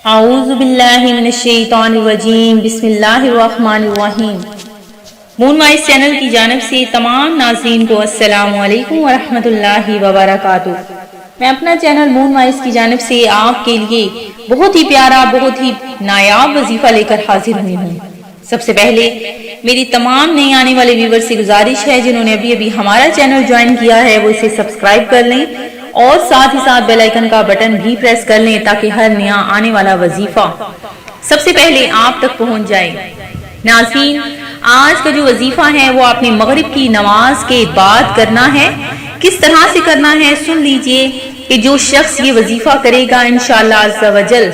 اعوذ باللہ من الشیطان الرجیم بسم اللہ الرحمن الرحیم۔ مون وائس چینل کی جانب سے تمام ناظرین کو السلام علیکم ورحمۃ اللہ وبرکاتہ۔ میں اپنا چینل مون وائس کی جانب سے آپ کے لیے بہت ہی پیارا، بہت ہی نایاب وظیفہ لے کر حاضر ہوئی ہوں۔ سب سے پہلے میری تمام نئے آنے والے ویور سے گزارش ہے، جنہوں نے ابھی ہمارا چینل جوائن کیا ہے وہ اسے سبسکرائب کر لیں اور ساتھ ہی ساتھ بیل آئیکن کا بٹن بھی پریس کر لیں تاکہ ہر نیا آنے والا وظیفہ سب سے پہلے آپ تک پہنچ جائے۔ ناظرین، آج کا جو وظیفہ ہے وہ آپ نے مغرب کی نماز کے بعد کرنا ہے۔ کس طرح سے کرنا ہے سن لیجئے کہ جو شخص یہ وظیفہ کرے گا انشاءاللہ عز و جل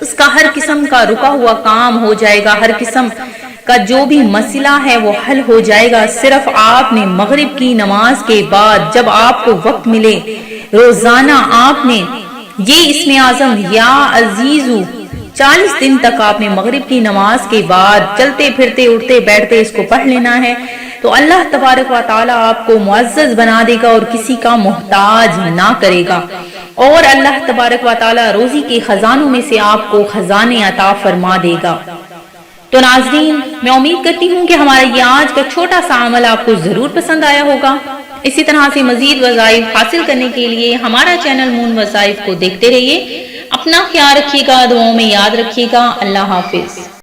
اس کا ہر قسم کا رکا ہوا کام ہو جائے گا، ہر قسم کا جو بھی مسئلہ ہے وہ حل ہو جائے گا۔ صرف آپ نے مغرب کی نماز کے بعد جب آپ کو وقت ملے روزانہ آپ نے یہ اسم اعظم یا عزیزو 40 دن تک آپ نے مغرب کی نماز کے بعد چلتے پھرتے اٹھتے بیٹھتے اس کو پڑھ لینا ہے، تو اللہ تبارک و تعالی آپ کو معزز بنا دے گا اور کسی کا محتاج نہ کرے گا، اور اللہ تبارک و تعالی روزی کے خزانوں میں سے آپ کو خزانے عطا فرما دے گا۔ تو ناظرین، میں امید کرتی ہوں کہ ہمارا یہ آج کا چھوٹا سا عمل آپ کو ضرور پسند آیا ہوگا۔ اسی طرح سے مزید وظائف حاصل کرنے کے لیے ہمارا چینل مون وظائف کو دیکھتے رہیے۔ اپنا خیال رکھیے گا، دعاؤں میں یاد رکھیے گا۔ اللہ حافظ۔